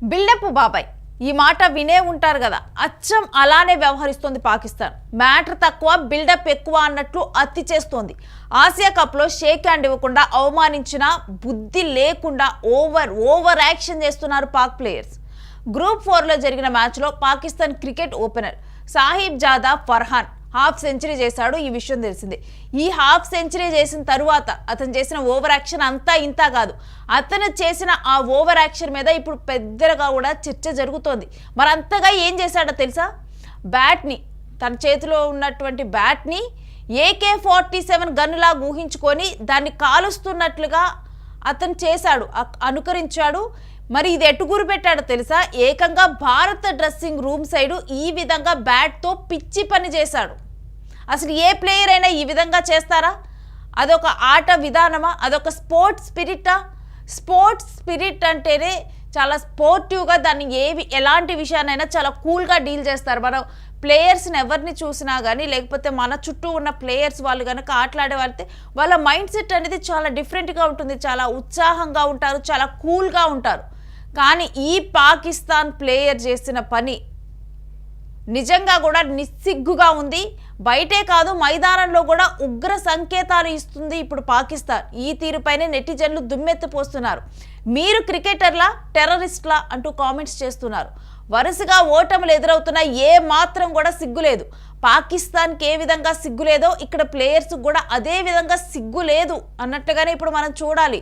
Buildup బాబాయ్ ఈ మాట వినే ఉంటారు కదా. అచ్చం అలానే వ్యవహరిస్తోంది పాకిస్తాన్. మ్యాటర్ తక్కువ బిల్డప్ ఎక్కువ అన్నట్లు అతి చేస్తోంది. ఆసియా కప్లో షేక్ హ్యాండ్ ఇవ్వకుండా అవమానించిన బుద్ధి లేకుండా ఓవర్ యాక్షన్ చేస్తున్నారు పాక్ ప్లేయర్స్. గ్రూప్ 4లో జరిగిన మ్యాచ్లో Pakistan cricket opener Sahibzada Farhan half century చేశాడు. ఈ విషయం తెలిసిందే. ఈ హాఫ్ సెంచరీ చేసిన తరువాత అతను చేసిన ఓవర్ యాక్షన్ అంతా ఇంతా కాదు. అతను చేసిన ఆ ఓవర్ యాక్షన్ మీద ఇప్పుడు పెద్దగా కూడా చర్చ జరుగుతోంది. మరి అంతగా ఏం చేశాడో తెలుసా? బ్యాట్ని, తన చేతిలో ఉన్నటువంటి బ్యాట్ని AK-47 గన్నులా ఊహించుకొని దాన్ని కాలుస్తున్నట్లుగా అతను చేశాడు, అనుకరించాడు. మరి ఇది ఎటు గురి పెట్టాడో తెలుసా? ఏకంగా భారత డ్రెస్సింగ్ రూమ్ సైడు ఈ విధంగా బ్యాట్తో పిచ్చి పని చేశాడు. అసలు ఏ ప్లేయర్ అయినా ఈ విధంగా చేస్తారా? అదొక ఆట విధానమా? అదొక స్పోర్ట్స్ స్పిరిటా? స్పోర్ట్స్ స్పిరిట్ అంటేనే చాలా స్పోర్టివ్గా దాన్ని ఎలాంటి విషయాన్నైనా చాలా కూల్గా డీల్ చేస్తారు. మనం ప్లేయర్స్ని ఎవరిని చూసినా కానీ, లేకపోతే మన చుట్టూ ఉన్న ప్లేయర్స్ వాళ్ళు కనుక ఆటలాడే వాళ్ళతే వాళ్ళ మైండ్ సెట్ అనేది చాలా డిఫరెంట్గా ఉంటుంది. చాలా ఉత్సాహంగా ఉంటారు, చాలా కూల్గా ఉంటారు. కానీ ఈ పాకిస్తాన్ ప్లేయర్ చేసిన పని నిజంగా కూడా నిస్సిగ్గుగా ఉంది. బయటే కాదు, మైదానంలో కూడా ఉగ్ర సంకేతాలు ఇస్తుంది ఇప్పుడు పాకిస్తాన్. ఈ తీరుపైనే నెటిజన్లు దుమ్మెత్తిపోస్తున్నారు. మీరు క్రికెటర్లా, టెర్రరిస్ట్లా అంటూ కామెంట్స్ చేస్తున్నారు. వరుసగా ఓటములు ఎదురవుతున్నా ఏ మాత్రం కూడా సిగ్గులేదు. పాకిస్తాన్కి ఏ విధంగా సిగ్గులేదో ఇక్కడ ప్లేయర్స్ కూడా అదే విధంగా సిగ్గు లేదు అన్నట్టుగానే ఇప్పుడు మనం చూడాలి.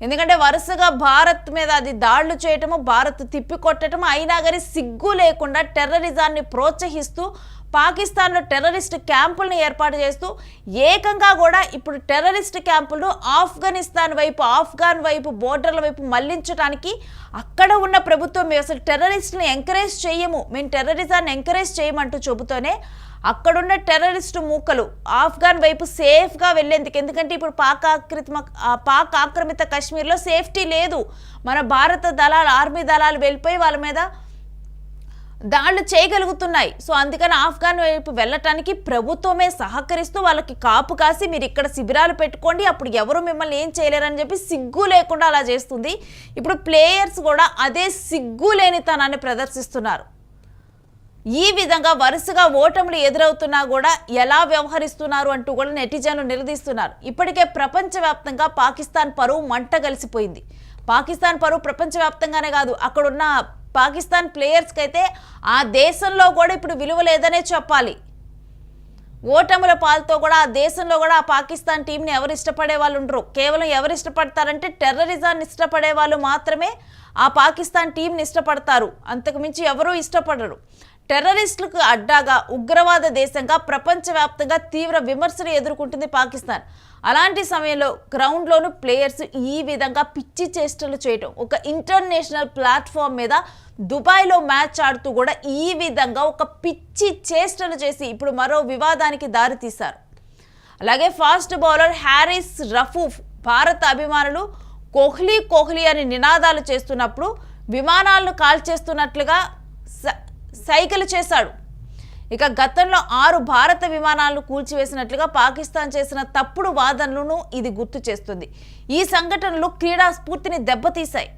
ఎందుకంటే వరుసగా భారత్ మీద అది దాడులు చేయటము, భారత్ తిప్పికొట్టడం, అయినా కానీ సిగ్గు లేకుండా టెర్రరిజాన్ని ప్రోత్సహిస్తూ పాకిస్తాన్లో టెర్రరిస్ట్ క్యాంపులను ఏర్పాటు చేస్తూ ఏకంగా కూడా ఇప్పుడు టెర్రరిస్ట్ క్యాంపులను ఆఫ్ఘనిస్తాన్ వైపు, ఆఫ్ఘాన్ వైపు, బోర్డర్ల వైపు మళ్లించడానికి అక్కడ ఉన్న ప్రభుత్వం మేము అసలు టెర్రరిస్ట్ని ఎంకరేజ్ చేయము, మేము టెర్రరిజాన్ని ఎంకరేజ్ చేయమంటూ చెబుతూనే అక్కడున్న టెర్రరిస్టు మూకలు ఆఫ్ఘాన్ వైపు సేఫ్గా వెళ్లేందుకు. ఎందుకంటే ఇప్పుడు పాక్ ఆక్రమిత కాశ్మీర్లో సేఫ్టీ లేదు. మన భారత దళాలు, ఆర్మీ దళాలు వెళ్ళిపోయి వాళ్ళ మీద దాడులు చేయగలుగుతున్నాయి. సో అందుకని ఆఫ్ఘాన్ వైపు వెళ్ళటానికి ప్రభుత్వమే సహకరిస్తూ వాళ్ళకి కాపు కాసి మీరు ఇక్కడ శిబిరాలు పెట్టుకోండి, అప్పుడు ఎవరు మిమ్మల్ని ఏం చేయలేరని చెప్పి సిగ్గు లేకుండా అలా చేస్తుంది. ఇప్పుడు ప్లేయర్స్ కూడా అదే సిగ్గు లేనితనాన్ని ప్రదర్శిస్తున్నారు. ఈ విధంగా వరుసగా ఓటములు ఎదురవుతున్నా కూడా ఎలా వ్యవహరిస్తున్నారు అంటూ కూడా నెటిజన్లు నిలదీస్తున్నారు. ఇప్పటికే ప్రపంచవ్యాప్తంగా పాకిస్తాన్ పరువు మంట కలిసిపోయింది. పాకిస్తాన్ పరువు ప్రపంచవ్యాప్తంగానే కాదు, అక్కడున్న పాకిస్తాన్ ప్లేయర్స్కి అయితే ఆ దేశంలో కూడా ఇప్పుడు విలువ లేదనే చెప్పాలి. ఓటముల పాలతో కూడా ఆ దేశంలో కూడా ఆ పాకిస్తాన్ టీంని ఎవరు ఇష్టపడే వాళ్ళు ఉండరు. కేవలం ఎవరు ఇష్టపడతారంటే టెర్రరిజాన్ని ఇష్టపడే వాళ్ళు మాత్రమే ఆ పాకిస్తాన్ టీంని ఇష్టపడతారు. అంతకుమించి ఎవరూ ఇష్టపడరు. టెర్రరిస్టులకు అడ్డాగా, ఉగ్రవాద దేశంగా ప్రపంచవ్యాప్తంగా తీవ్ర విమర్శలు ఎదుర్కొంటుంది పాకిస్తాన్. అలాంటి సమయంలో గ్రౌండ్లోనూ ప్లేయర్స్ ఈ విధంగా పిచ్చి చేష్టలు చేయటం, ఒక ఇంటర్నేషనల్ ప్లాట్ఫామ్ మీద దుబాయ్లో మ్యాచ్ ఆడుతూ కూడా ఈ విధంగా ఒక పిచ్చి చేష్టలు చేసి ఇప్పుడు మరో వివాదానికి దారితీశారు. అలాగే ఫాస్ట్ బౌలర్ హ్యారిస్ రఫూఫ్ భారత అభిమానులు కోహ్లీ అని నినాదాలు చేస్తున్నప్పుడు విమానాలను కాల్చేస్తున్నట్లుగా సైకిల్ చేశాడు. ఇక గతంలో 6 భారత విమానాలను కూల్చివేసినట్లుగా పాకిస్తాన్ చేసిన తప్పుడు వాదనలను ఇది గుర్తు చేస్తుంది. ఈ సంఘటనలు క్రీడా స్ఫూర్తిని దెబ్బతీశాయి.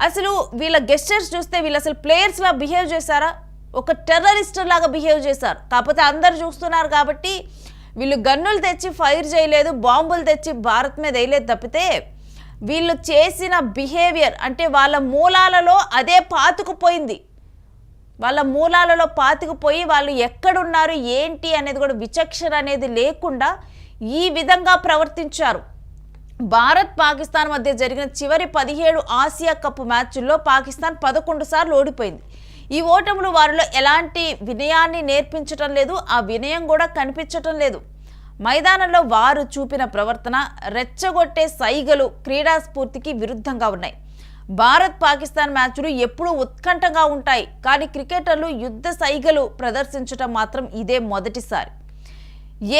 అసలు వీళ్ళ గెస్చర్స్ చూస్తే వీళ్ళు అసలు ప్లేయర్స్లా బిహేవ్ చేశారా? ఒక టెర్రరిస్ట్ లాగా బిహేవ్ చేశారు. కాకపోతే అందరు చూస్తున్నారు కాబట్టి వీళ్ళు గన్నులు తెచ్చి ఫైర్ చేయలేదు, బాంబులు తెచ్చి భారత్ మీద వేయలేదు తప్పితే వీళ్ళు చేసిన బిహేవియర్ అంటే వాళ్ళ మూలాలలో అదే పాతుకుపోయింది. వాళ్ళ మూలాలలో పాతుకుపోయి వాళ్ళు ఎక్కడున్నారు ఏంటి అనేది కూడా విచక్షణ అనేది లేకుండా ఈ విధంగా ప్రవర్తించారు. భారత్ పాకిస్తాన్ మధ్య జరిగిన చివరి 17 ఆసియా కప్ మ్యాచ్ల్లో పాకిస్తాన్ 11 సార్లు ఓడిపోయింది. ఈ ఓటములు వారిలో ఎలాంటి వినయాన్ని నేర్పించటం లేదు, ఆ వినయం కూడా కనిపించటం లేదు. మైదానంలో వారు చూపిన ప్రవర్తన, రెచ్చగొట్టే సైగలు క్రీడా స్ఫూర్తికి విరుద్ధంగా ఉన్నాయి. భారత్ పాకిస్తాన్ మ్యాచ్లు ఎప్పుడూ ఉత్కంఠగా ఉంటాయి, కానీ క్రికెటర్లు యుద్ధ సైగలు ప్రదర్శించడం మాత్రం ఇదే మొదటిసారి.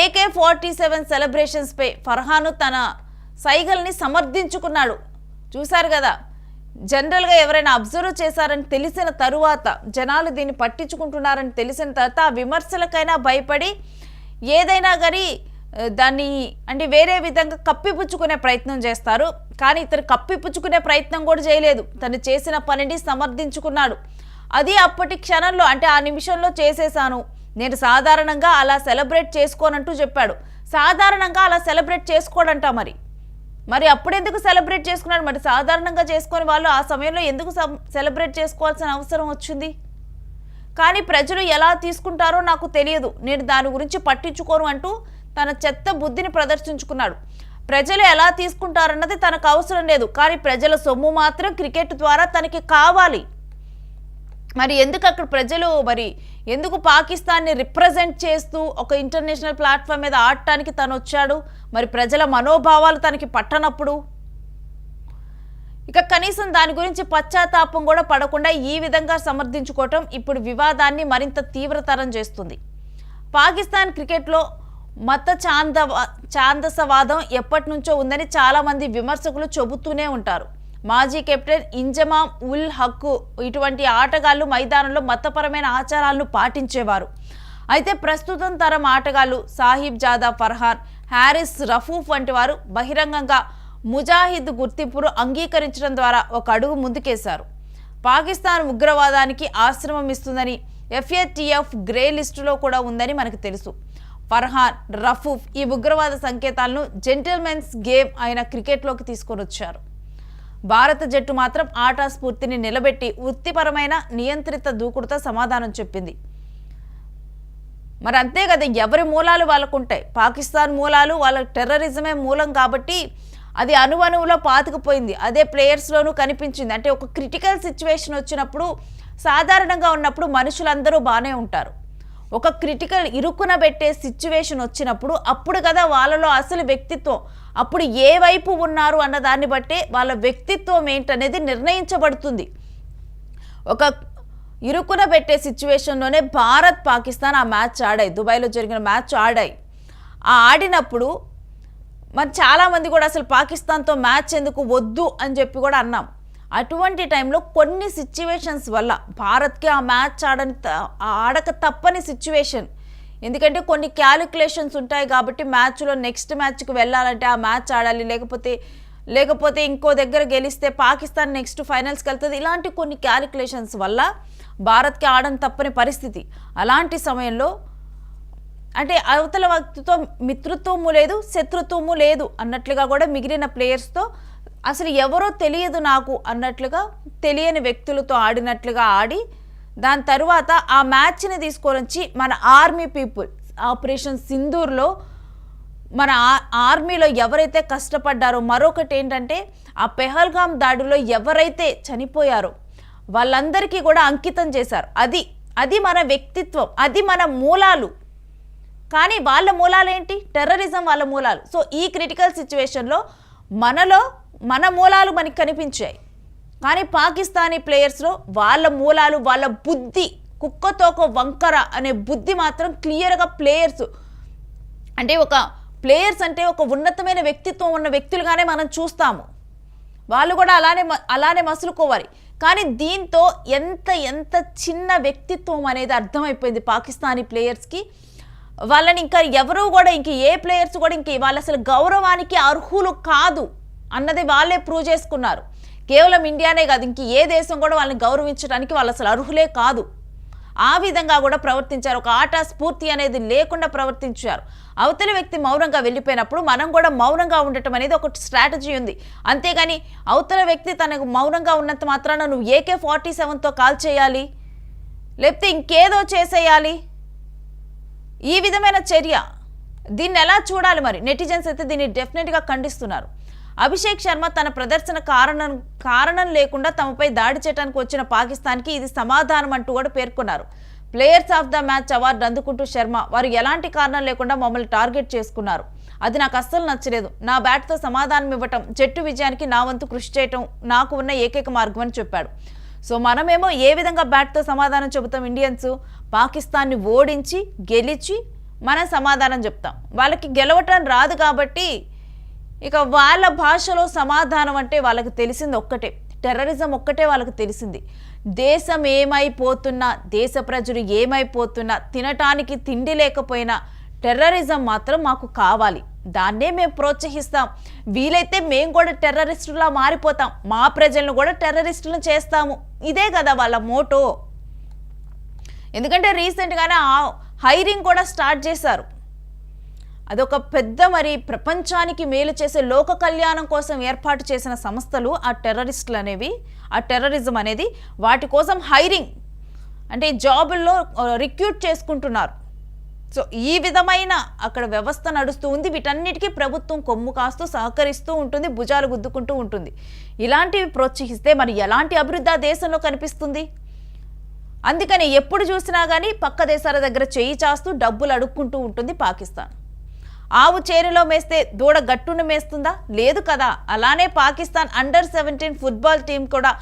AK-47 సెలబ్రేషన్స్పై ఫర్హాను తన సైగల్ని సమర్థించుకున్నాడు. చూశారు కదా, జనరల్గా ఎవరైనా అబ్జర్వ్ చేశారని తెలిసిన తరువాత, జనాలు దీన్ని పట్టించుకుంటున్నారని తెలిసిన తర్వాత ఆ విమర్శలకైనా భయపడి ఏదైనా కానీ దాన్ని అంటే వేరే విధంగా కప్పిపుచ్చుకునే ప్రయత్నం చేస్తారు. కానీ ఇతను కప్పిపుచ్చుకునే ప్రయత్నం కూడా చేయలేదు. తను చేసిన పనిని సమర్థించుకున్నాడు. అది అప్పటి క్షణంలో అంటే ఆ నిమిషంలో చేసేసాను, నేను సాధారణంగా అలా సెలబ్రేట్ చేసుకోనంటూ చెప్పాడు. సాధారణంగా అలా సెలబ్రేట్ చేసుకోడంట. మరి అప్పుడెందుకు సెలబ్రేట్ చేసుకున్నాడు? మరి సాధారణంగా చేసుకొని వాళ్ళు ఆ సమయంలో ఎందుకు సెలబ్రేట్ చేసుకోవాల్సిన అవసరం వచ్చింది? కానీ ప్రజలు ఎలా తీసుకుంటారో నాకు తెలియదు, నేను దాని గురించి పట్టించుకోను అంటూ తన చెత్త బుద్ధిని ప్రదర్శించుకున్నాడు. ప్రజలు ఎలా తీసుకుంటారన్నది తనకు అవసరం లేదు, కానీ ప్రజల సొమ్ము మాత్రం క్రికెట్ ద్వారా తనకి కావాలి. మరి ఎందుకు అక్కడ ప్రజలు ఎందుకు పాకిస్తాన్ని రిప్రజెంట్ చేస్తూ ఒక ఇంటర్నేషనల్ ప్లాట్ఫామ్ మీద ఆడటానికి తను వచ్చాడు? మరి ప్రజల మనోభావాలు తనకి పట్టనప్పుడు ఇక కనీసం దాని గురించి పశ్చాత్తాపం కూడా పడకుండా ఈ విధంగా సమర్థించుకోవటం ఇప్పుడు వివాదాన్ని మరింత తీవ్రతరం చేస్తుంది. పాకిస్తాన్ క్రికెట్లో మత ఛాందసవాదం ఎప్పటి నుంచో ఉందని చాలామంది విమర్శకులు చెబుతూనే ఉంటారు. మాజీ కెప్టెన్ ఇంజమామ్ ఉల్ హక్ ఇటువంటి ఆటగాళ్లు మైదానంలో మతపరమైన ఆచారాలను పాటించేవారు. అయితే ప్రస్తుతం తరం ఆటగాళ్లు సాహిబ్ జాదా ఫర్హాన్, హారిస్ రఫూఫ్ వంటి వారు బహిరంగంగా ముజాహిద్ గుర్తింపును అంగీకరించడం ద్వారా ఒక అడుగు ముందుకేశారు. పాకిస్తాన్ ఉగ్రవాదానికి ఆశ్రమం ఇస్తుందని FATF గ్రే లిస్టులో కూడా ఉందని మనకు తెలుసు. ఫర్హాన్, రఫూఫ్ ఈ ఉగ్రవాద సంకేతాలను జెంటిల్మెన్స్ గేమ్ అయిన క్రికెట్లోకి తీసుకొని వచ్చారు. భారత జట్టు మాత్రం ఆట స్ఫూర్తిని నిలబెట్టి వృత్తిపరమైన నియంత్రిత దూకుడుతో సమాధానం చెప్పింది. మరి అంతే కదా, ఎవరి మూలాలు వాళ్ళకు ఉంటాయి. పాకిస్తాన్ మూలాలు వాళ్ళ టెర్రరిజమే మూలం కాబట్టి అది అణువణువులో పాతుకుపోయింది. అదే ప్లేయర్స్లోనూ కనిపించింది. అంటే ఒక క్రిటికల్ సిచ్యువేషన్ వచ్చినప్పుడు సాధారణంగా ఉన్నప్పుడు మనుషులందరూ బాగానే ఉంటారు. ఒక క్రిటికల్ ఇరుకున పెట్టే సిచ్యువేషన్ వచ్చినప్పుడు అప్పుడు కదా వాళ్ళలో అసలు వ్యక్తిత్వం, అప్పుడు ఏ వైపు ఉన్నారు అన్న దాన్ని బట్టే వాళ్ళ వ్యక్తిత్వం ఏంటనేది నిర్ణయించబడుతుంది. ఒక ఇరుకున పెట్టే సిచ్యువేషన్లోనే భారత్ పాకిస్తాన్ ఆ మ్యాచ్ ఆడాయి, దుబాయ్లో జరిగిన మ్యాచ్ ఆడాయి. ఆ ఆడినప్పుడు మరి చాలామంది కూడా అసలు పాకిస్తాన్తో మ్యాచ్ ఎందుకు వద్దు అని చెప్పి కూడా అన్నాం. అటువంటి టైంలో కొన్ని సిచ్యువేషన్స్ వల్ల భారత్కి ఆ మ్యాచ్ ఆడక తప్పని సిచ్యువేషన్. ఎందుకంటే కొన్ని క్యాలిక్యులేషన్స్ ఉంటాయి కాబట్టి మ్యాచ్లో నెక్స్ట్ మ్యాచ్కి వెళ్ళాలంటే ఆ మ్యాచ్ ఆడాలి, లేకపోతే ఇంకో దగ్గర గెలిస్తే పాకిస్తాన్ నెక్స్ట్ ఫైనల్స్కి వెళ్తుంది. ఇలాంటి కొన్ని క్యాలిక్యులేషన్స్ వల్ల భారత్కి ఆడని తప్పని పరిస్థితి. అలాంటి సమయంలో అంటే అవతల వ్యక్తితో మిత్రుత్వము లేదు, శత్రుత్వము లేదు అన్నట్లుగా కూడా మిగిలిన ప్లేయర్స్తో అసలు ఎవరో తెలియదు నాకు అన్నట్లుగా తెలియని వ్యక్తులతో ఆడినట్లుగా ఆడి దాని తరువాత ఆ మ్యాచ్ని తీసుకొని వచ్చి మన ఆర్మీ పీపుల్ ఆపరేషన్ సింధూర్లో మన ఆర్మీలో ఎవరైతే కష్టపడ్డారో, మరొకటి ఏంటంటే ఆ పెహల్గామ్ దాడిలో ఎవరైతే చనిపోయారో వాళ్ళందరికీ కూడా అంకితం చేశారు. అది మన వ్యక్తిత్వం, అది మన మూలాలు. కానీ వాళ్ళ మూలాలు ఏంటి? టెర్రరిజం వాళ్ళ మూలాలు. సో ఈ క్రిటికల్ సిచ్యువేషన్లో మన మూలాలు మనకి కనిపించాయి. కానీ పాకిస్తానీ ప్లేయర్స్లో వాళ్ళ మూలాలు, వాళ్ళ బుద్ధి, కుక్కతోక వంకర అనే బుద్ధి మాత్రం క్లియర్గా ప్లేయర్స్ అంటే ఒక ఉన్నతమైన వ్యక్తిత్వం ఉన్న వ్యక్తులుగానే మనం చూస్తాము. వాళ్ళు కూడా అలానే మసులుకోవాలి. కానీ దీంతో ఎంత చిన్న వ్యక్తిత్వం అనేది అర్థమైపోయింది పాకిస్తానీ ప్లేయర్స్కి. వాళ్ళని ఇంకా ఎవరు కూడా ఏ ప్లేయర్స్ కూడా వాళ్ళు అసలు గౌరవానికి అర్హులు కాదు అన్నది వాళ్ళే ప్రూవ్ చేసుకున్నారు. కేవలం ఇండియానే కాదు, ఏ దేశం కూడా వాళ్ళని గౌరవించడానికి వాళ్ళు అసలు అర్హులే కాదు. ఆ విధంగా కూడా ప్రవర్తించారు. ఒక ఆట స్ఫూర్తి అనేది లేకుండా ప్రవర్తించారు. అవతలి వ్యక్తి మౌనంగా వెళ్ళిపోయినప్పుడు మనం కూడా మౌనంగా ఉండటం అనేది ఒక స్ట్రాటజీ ఉంది. అంతేగాని అవతల వ్యక్తి తనకు మౌనంగా ఉన్నంత మాత్రాన నువ్వు AK-47తో కాల్ చేయాలి, లేకపోతే ఇంకేదో చేసేయాలి. ఈ విధమైన చర్య దీన్ని ఎలా చూడాలి? మరి నెటిజన్స్ అయితే దీన్ని డెఫినెట్గా ఖండిస్తున్నారు. అభిషేక్ శర్మ తన ప్రదర్శన కారణం లేకుండా తమపై దాడి చేయడానికి వచ్చిన పాకిస్తాన్కి ఇది సమాధానం అంటూ కూడా పేర్కొన్నారు. Players of the match award అందుకుంటూ శర్మ, వారు ఎలాంటి కారణం లేకుండా మమ్మల్ని టార్గెట్ చేసుకున్నారు, అది నాకు అస్సలు నచ్చలేదు. నా బ్యాట్తో సమాధానం ఇవ్వటం, జట్టు విజయానికి నా వంతు కృషి చేయటం నాకు ఉన్న ఏకైక మార్గం అని చెప్పాడు. సో మనమేమో ఏ విధంగా బ్యాట్తో సమాధానం చెబుతాం? ఇండియన్స్ పాకిస్తాన్ని ఓడించి గెలిచి మనం సమాధానం చెప్తాం. వాళ్ళకి గెలవటం రాదు కాబట్టి ఇక వాళ్ళ భాషలో సమాధానం అంటే వాళ్ళకి తెలిసింది ఒక్కటే, టెర్రరిజం ఒక్కటే వాళ్ళకి తెలిసింది. దేశం ఏమైపోతున్నా, దేశ ప్రజలు ఏమైపోతున్నా, తినటానికి తిండి లేకపోయినా టెర్రరిజం మాత్రం మాకు కావాలి, దాన్నే మేము ప్రోత్సహిస్తాం, వీలైతే మేము కూడా టెర్రరిస్టులా మారిపోతాం, మా ప్రజలను కూడా టెర్రరిస్టులను చేస్తాము. ఇదే కదా వాళ్ళ మోటో. ఎందుకంటే రీసెంట్గానే హైరింగ్ కూడా స్టార్ట్ చేశారు. అదొక పెద్ద మరి ప్రపంచానికి మేలు చేసే లోక కళ్యాణం కోసం ఏర్పాటు చేసిన సంస్థలు ఆ టెర్రరిస్టులు అనేవి, ఆ టెర్రరిజం అనేది. వాటి కోసం హైరింగ్ అంటే జాబుల్లో రిక్రూట్ చేసుకుంటున్నారు. సో ఈ విధమైన అక్కడ వ్యవస్థ నడుస్తూ ఉంది. వీటన్నిటికీ ప్రభుత్వం కొమ్ము కాస్తూ సహకరిస్తూ ఉంటుంది, భుజాలు గుద్దుకుంటూ ఉంటుంది. ఇలాంటివి ప్రోత్సహిస్తే మరి ఎలాంటి అభివృద్ధి ఆ దేశంలో కనిపిస్తుంది? అందుకని ఎప్పుడు చూసినా కానీ పక్క దేశాల దగ్గర చేయి చాస్తూ డబ్బులు అడుక్కుంటూ ఉంటుంది పాకిస్తాన్. ఆవు చేనులో మేస్తే దూడ గట్టును మేస్తుందా? లేదు కదా. అలానే పాకిస్తాన్ అండర్-17 ఫుట్బాల్ టీం కూడా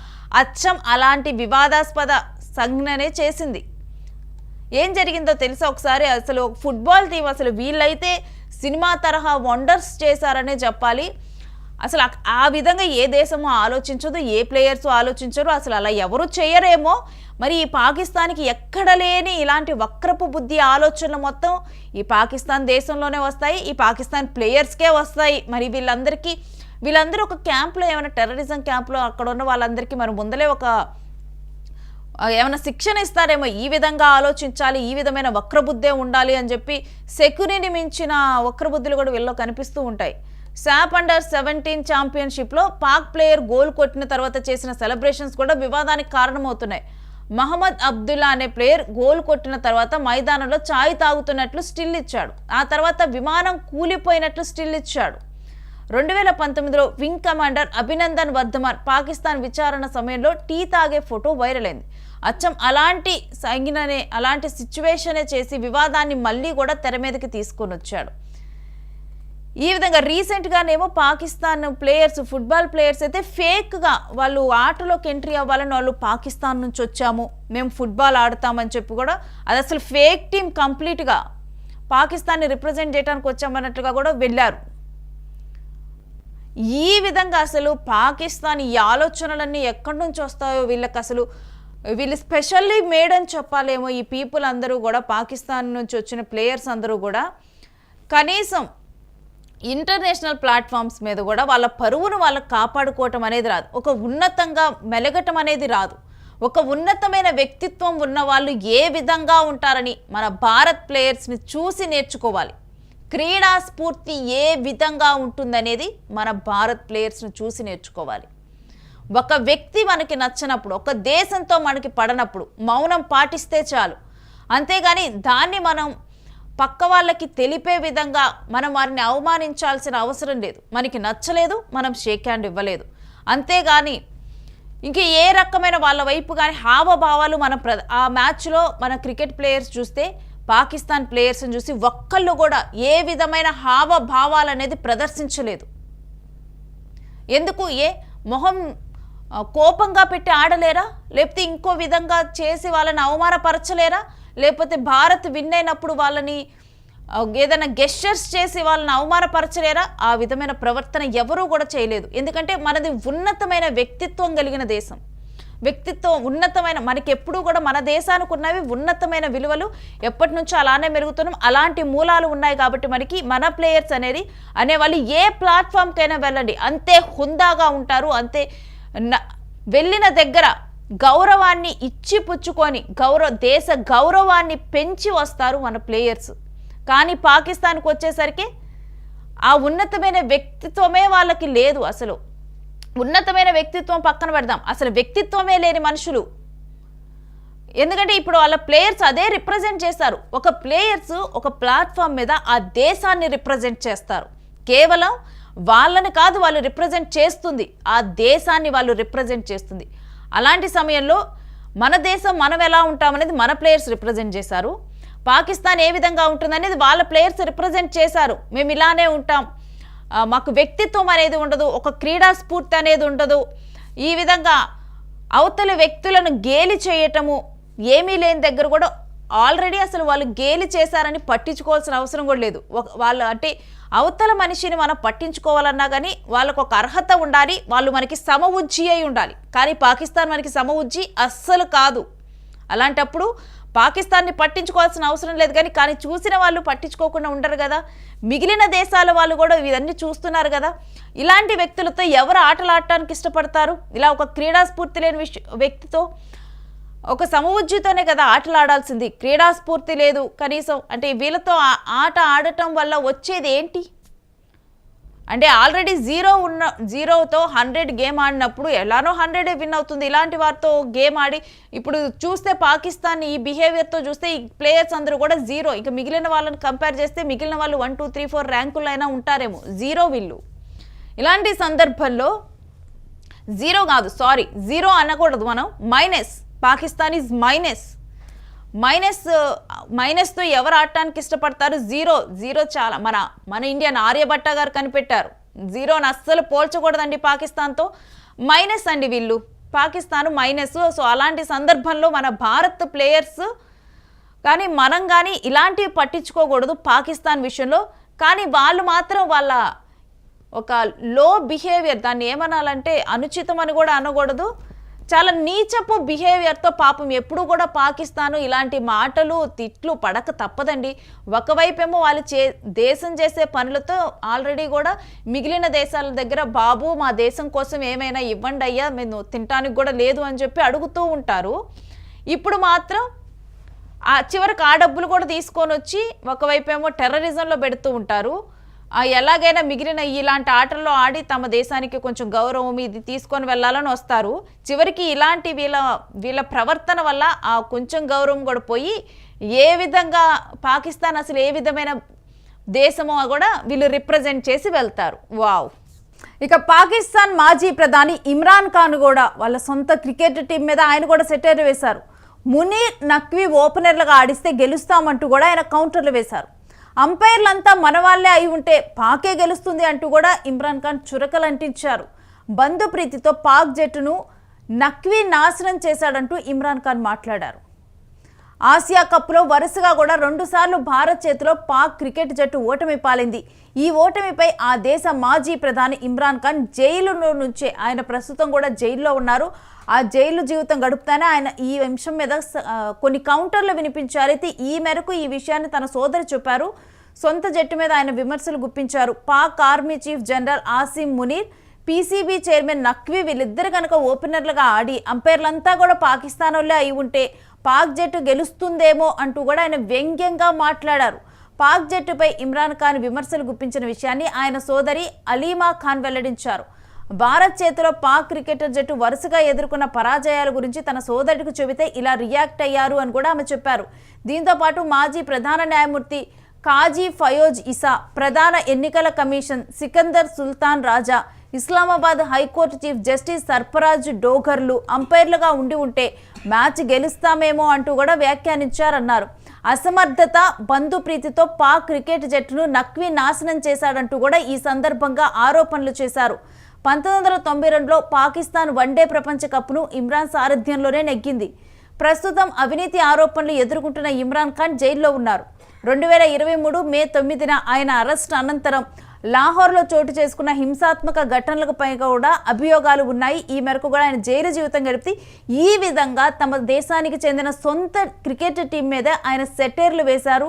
అచ్చం అలాంటి వివాదాస్పద సంజ్ఞనే చేసింది. ఏం జరిగిందో తెలుసా ఒకసారి? అసలు ఫుట్బాల్ టీం అసలు వీళ్ళైతే సినిమా తరహా వండర్స్ చేశారనే చెప్పాలి. అసలు ఆ విధంగా ఏ దేశమో ఆలోచించదు, ఏ ప్లేయర్స్ ఆలోచించరు, అసలు అలా ఎవరు చేయరేమో. మరి ఈ పాకిస్తాన్కి ఎక్కడ లేని ఇలాంటి వక్రపు బుద్ధి ఆలోచనలు మొత్తం ఈ పాకిస్తాన్ దేశంలోనే వస్తాయి, ఈ పాకిస్తాన్ ప్లేయర్స్కే వస్తాయి. మరి వీళ్ళందరూ ఒక క్యాంప్లో, ఏమైనా టెర్రరిజం క్యాంప్లో అక్కడ ఉన్న వాళ్ళందరికీ మరి ముందలే ఏమైనా శిక్షణ ఇస్తారేమో, ఈ విధంగా ఆలోచించాలి, ఈ విధమైన వక్రబుద్ధే ఉండాలి అని చెప్పి. శకునిని మించిన వక్రబుద్ధులు కూడా వీళ్ళలో కనిపిస్తూ ఉంటాయి. శాప్ అండర్-17 ఛాంపియన్షిప్లో పాక్ ప్లేయర్ గోల్ కొట్టిన తర్వాత చేసిన సెలబ్రేషన్స్ కూడా వివాదానికి కారణమవుతున్నాయి. మహమ్మద్ అబ్దుల్లా అనే ప్లేయర్ గోల్ కొట్టిన తర్వాత మైదానంలో చాయ్ తాగుతున్నట్లు స్టిల్ ఇచ్చాడు. ఆ తర్వాత విమానం కూలిపోయినట్లు స్టిల్ ఇచ్చాడు. 2019లో వింగ్ కమాండర్ అభినందన్ వర్ధమాన్ పాకిస్తాన్ విచారణ సమయంలో టీ తాగే ఫోటో వైరల్ అయింది. అచ్చం అలాంటి సంజ్ఞనే, అలాంటి సిచ్యువేషనే చేసి వివాదాన్ని మళ్ళీ కూడా తెర మీదకి తీసుకొని వచ్చాడు. ఈ విధంగా రీసెంట్గానేమో పాకిస్తాన్ ప్లేయర్స్, ఫుట్బాల్ ప్లేయర్స్ అయితే ఫేక్గా వాళ్ళు ఆటలోకి ఎంట్రీ అవ్వాలని వాళ్ళు పాకిస్తాన్ నుంచి వచ్చాము, మేము ఫుట్బాల్ ఆడతామని చెప్పి కూడా, అది అసలు ఫేక్ టీం కంప్లీట్గా పాకిస్తాన్ని రిప్రజెంట్ చేయడానికి వచ్చామన్నట్టుగా కూడా వెళ్ళారు. ఈ విధంగా అసలు పాకిస్తాన్ ఈ ఆలోచనలన్నీ ఎక్కడి నుంచి వస్తాయో వీళ్ళు స్పెషల్లీ మేడ్ అని చెప్పాలేమో. ఈ పీపుల్ అందరూ కూడా, పాకిస్తాన్ నుంచి వచ్చిన ప్లేయర్స్ అందరూ కూడా కనీసం ఇంటర్నేషనల్ ప్లాట్ఫామ్స్ మీద కూడా వాళ్ళ పరువును వాళ్ళకు కాపాడుకోవటం అనేది రాదు, ఒక ఉన్నతంగా మెలగటం అనేది రాదు. ఒక ఉన్నతమైన వ్యక్తిత్వం ఉన్న వాళ్ళు ఏ విధంగా ఉంటారని మన భారత్ ప్లేయర్స్ని చూసి నేర్చుకోవాలి. క్రీడా స్ఫూర్తి ఏ విధంగా ఉంటుందనేది మన భారత్ ప్లేయర్స్ని చూసి నేర్చుకోవాలి. ఒక వ్యక్తి మనకి నచ్చినప్పుడు, ఒక దేశంతో మనకి పడనప్పుడు మౌనం పాటిస్తే చాలు. అంతేగాని దాన్ని మనం పక్క వాళ్ళకి తెలిపే విధంగా మనం వారిని అవమానించాల్సిన అవసరం లేదు. మనకి నచ్చలేదు, మనం షేక్ హ్యాండ్ ఇవ్వలేదు. అంతేగాని ఇంక ఏ రకమైన వాళ్ళ వైపు కానీ హావభావాలు ఆ మ్యాచ్లో మన క్రికెట్ ప్లేయర్స్ చూస్తే, పాకిస్తాన్ ప్లేయర్స్ని చూసి ఒక్కళ్ళు కూడా ఏ విధమైన హావభావాలు అనేది ప్రదర్శించలేదు. ఎందుకు? మొహం కోపంగా పెట్టి ఆడలేరా? లేకపోతే ఇంకో విధంగా చేసి వాళ్ళని అవమానపరచలేరా? లేకపోతే భారత్ విన్ అయినప్పుడు వాళ్ళని ఏదైనా గెస్చర్స్ చేసి వాళ్ళని అవమానపరచలేరా? ఆ విధమైన ప్రవర్తన ఎవరూ కూడా చేయలేదు. ఎందుకంటే మనది ఉన్నతమైన వ్యక్తిత్వం కలిగిన దేశం. వ్యక్తిత్వం ఉన్నతమైన, మనకి ఎప్పుడూ కూడా మన దేశానికి ఉన్నవి ఉన్నతమైన విలువలు, ఎప్పటి నుంచో అలానే మెరుగుతున్నాం. అలాంటి మూలాలు ఉన్నాయి కాబట్టి మనకి మన ప్లేయర్స్ అనేవాళ్ళు ఏ ప్లాట్ఫామ్కైనా వెళ్ళండి అంతే హుందాగా ఉంటారు. అంతే వెళ్ళిన దగ్గర గౌరవాన్ని ఇచ్చి పుచ్చుకొని దేశ గౌరవాన్ని పెంచి వస్తారు మన ప్లేయర్స్. కానీ పాకిస్తాన్కి వచ్చేసరికి ఆ ఉన్నతమైన వ్యక్తిత్వమే వాళ్ళకి లేదు. అసలు ఉన్నతమైన వ్యక్తిత్వం పక్కన పెడదాం, అసలు వ్యక్తిత్వమే లేని మనుషులు. ఎందుకంటే ఇప్పుడు వాళ్ళ ప్లేయర్స్ అదే రిప్రజెంట్ చేస్తారు. ఒక ప్లేయర్స్ ఒక ప్లాట్ఫామ్ మీద ఆ దేశాన్ని రిప్రజెంట్ చేస్తారు. కేవలం వాళ్ళని కాదు వాళ్ళు రిప్రజెంట్ చేస్తుంది, ఆ దేశాన్ని వాళ్ళు రిప్రజెంట్ చేస్తుంది. అలాంటి సమయంలో మన దేశం మనం ఎలా ఉంటామనేది మన ప్లేయర్స్ రిప్రజెంట్ చేశారు. పాకిస్తాన్ ఏ విధంగా ఉంటుందనేది వాళ్ళ ప్లేయర్స్ రిప్రజెంట్ చేశారు. మేము ఇలానే ఉంటాం, మాకు వ్యక్తిత్వం అనేది ఉండదు, ఒక క్రీడా స్ఫూర్తి అనేది ఉండదు. ఈ విధంగా అవతలి వ్యక్తులను గేలి చేయటము ఏమీ లేని దగ్గర కూడా ఆల్రెడీ అసలు వాళ్ళు గేలి చేశారని పట్టించుకోవాల్సిన అవసరం కూడా లేదు. వాళ్ళు అంటే అవతల మనిషిని మనం పట్టించుకోవాలన్నా కానీ వాళ్ళకు ఒక అర్హత ఉండాలి, వాళ్ళు మనకి సమ ఉజ్జి అయి ఉండాలి. కానీ పాకిస్తాన్ మనకి సమ ఉజ్జి అస్సలు కాదు. అలాంటప్పుడు పాకిస్తాన్ని పట్టించుకోవాల్సిన అవసరం లేదు కానీ చూసిన వాళ్ళు పట్టించుకోకుండా ఉండరు కదా. మిగిలిన దేశాల వాళ్ళు కూడా ఇవన్నీ చూస్తున్నారు కదా. ఇలాంటి వ్యక్తులతో ఎవరు ఆటలు ఆడటానికి ఇష్టపడతారు? ఇలా ఒక క్రీడా స్ఫూర్తి లేని వ్యక్తితో, ఒక సమవుజ్జితోనే కదా ఆటలు ఆడాల్సింది. క్రీడా స్ఫూర్తి లేదు కనీసం. అంటే వీళ్ళతో ఆట ఆడటం వల్ల వచ్చేది ఏంటి? అంటే ఆల్రెడీ జీరోతో 100 గేమ్ ఆడినప్పుడు ఎలానో 100 విన్ అవుతుంది. ఇలాంటి వారితో గేమ్ ఆడి ఇప్పుడు చూస్తే పాకిస్తాన్ ఈ బిహేవియర్తో చూస్తే ఈ ప్లేయర్స్ అందరూ కూడా 0. ఇక మిగిలిన వాళ్ళని కంపేర్ చేస్తే మిగిలిన వాళ్ళు 1, 2, 3, 4 ర్యాంకుల్లో అయినా ఉంటారేమో. 0 వీళ్ళు. ఇలాంటి సందర్భంలో 0 కాదు, సారీ 0 అనకూడదు మనం. మైనస్. పాకిస్తాన్ ఈజ్ మైనస్తో ఎవరు ఆడటానికి ఇష్టపడతారు? 0 చాలా. మన ఇండియన్ ఆర్యభట్ట గారు కనిపెట్టారు. 0ని అస్సలు పోల్చకూడదండి పాకిస్తాన్తో. మైనస్ అండి వీళ్ళు. పాకిస్తాన్ మైనస్. సో అలాంటి సందర్భంలో మన భారత్ ప్లేయర్స్ కానీ మనం కానీ ఇలాంటివి పట్టించుకోకూడదు పాకిస్తాన్ విషయంలో. కానీ వాళ్ళు మాత్రం వాళ్ళ ఒక లో బిహేవియర్, దాన్ని ఏమనాలంటే అనుచితం అని కూడా అనకూడదు, చాలా నీచపు బిహేవియర్తో పాపం ఎప్పుడు కూడా పాకిస్తాను ఇలాంటి మాటలు తిట్లు పడక తప్పదండి. ఒకవైపేమో వాళ్ళు దేశం చేసే పనులతో ఆల్రెడీ కూడా మిగిలిన దేశాల దగ్గర బాబు మా దేశం కోసం ఏమైనా ఇవ్వండి అయ్యా, మేము తినటానికి కూడా లేదు అని చెప్పి అడుగుతూ ఉంటారు. ఇప్పుడు మాత్రం చివరికి ఆ డబ్బులు కూడా తీసుకొని వచ్చి ఒకవైపేమో టెర్రరిజంలో పెడుతూ ఉంటారు. ఎలాగైనా మిగిలిన ఇలాంటి ఆటల్లో ఆడి తమ దేశానికి కొంచెం గౌరవం ఇది తీసుకొని వెళ్ళాలని వస్తారు. చివరికి ఇలాంటి వీళ్ళ ప్రవర్తన వల్ల ఆ కొంచెం గౌరవం కూడా పోయి ఏ విధంగా పాకిస్తాన్ అసలు ఏ విధమైన దేశమో కూడా వీళ్ళు రిప్రజెంట్ చేసి వెళ్తారు. వావ్. ఇక పాకిస్తాన్ మాజీ ప్రధాని ఇమ్రాన్ ఖాన్ కూడా వాళ్ళ సొంత క్రికెట్ టీం మీద ఆయన కూడా సెటైర్ వేశారు. మునీర్, నఖ్వీ ఓపెనర్లుగా ఆడిస్తే గెలుస్తామంటూ కూడా ఆయన కౌంటర్లు వేశారు. అంపైర్లంతా మన వాళ్ళే అయి ఉంటే పాకే గెలుస్తుంది అంటూ కూడా ఇమ్రాన్ ఖాన్ చురకలు అంటించారు. బంధు ప్రీతితో పాక్ జట్టును నఖ్వీ నాశనం చేశాడంటూ ఇమ్రాన్ ఖాన్ మాట్లాడారు. ఆసియా కప్లో వరుసగా కూడా 2 సార్లు భారత్ చేతిలో పాక్ క్రికెట్ జట్టు ఓటమి పాలైంది. ఈ ఓటమిపై ఆ దేశ మాజీ ప్రధాని ఇమ్రాన్ ఖాన్ జైలులో నుంచే, ఆయన ప్రస్తుతం కూడా జైల్లో ఉన్నారు, ఆ జైలు జీవితం గడుపుతానే ఆయన ఈ అంశం మీద కొన్ని కౌంటర్లు వినిపించారు. అయితే ఈ మేరకు ఈ విషయాన్ని తన సోదరి చెప్పారు. సొంత జట్టు మీద ఆయన విమర్శలు గుప్పించారు. Pak army chief general Asim Munir, PCB chairman Naqvi వీళ్ళిద్దరు కనుక ఓపెనర్లుగా ఆడి అంపైర్లంతా కూడా పాకిస్తాన్ వాళ్ళే అయి ఉంటే పాక్ జట్టు గెలుస్తుందేమో అంటూ కూడా ఆయన వ్యంగ్యంగా మాట్లాడారు. పాక్ జట్టుపై ఇమ్రాన్ ఖాన్ విమర్శలు గుప్పించిన విషయాన్ని ఆయన సోదరి అలీమా ఖాన్ వెల్లడించారు. భారత్ చేతిలో పాక్ క్రికెటర్ జట్టు వరుసగా ఎదుర్కొన్న పరాజయాల గురించి తన సోదరుడికి చెబితే ఇలా రియాక్ట్ అయ్యారు అని కూడా ఆమె చెప్పారు. దీంతో పాటు మాజీ ప్రధాన న్యాయమూర్తి కాజీ ఫయోజ్ ఇసా, ప్రధాన ఎన్నికల commission Sikandar Sultan Raja, Islamabad high court chief justice Sarfaraz డోగర్లు అంపైర్లుగా ఉంటే మ్యాచ్ గెలుస్తామేమో అంటూ కూడా వ్యాఖ్యానించారన్నారు. అసమర్థత, బంధు ప్రీతితో పాక్ క్రికెట్ జట్టును నఖ్వీ నాశనం చేశాడంటూ కూడా ఈ సందర్భంగా ఆరోపణలు చేశారు. 1992లో పాకిస్తాన్ వన్డే ప్రపంచ కప్ను ఇమ్రాన్ సారథ్యంలోనే నెగ్గింది. ప్రస్తుతం అవినీతి ఆరోపణలు ఎదుర్కొంటున్న ఇమ్రాన్ ఖాన్ జైల్లో ఉన్నారు. 2023 మే 9న ఆయన అరెస్ట్ అనంతరం లాహోర్లో చోటు చేసుకున్న హింసాత్మక ఘటనలపై కూడా అభియోగాలు ఉన్నాయి. ఈ మేరకు కూడా ఆయన జైలు జీవితం గడిపి ఈ విధంగా తమ దేశానికి చెందిన సొంత క్రికెట్ టీం మీద ఆయన సెటైర్లు వేశారు.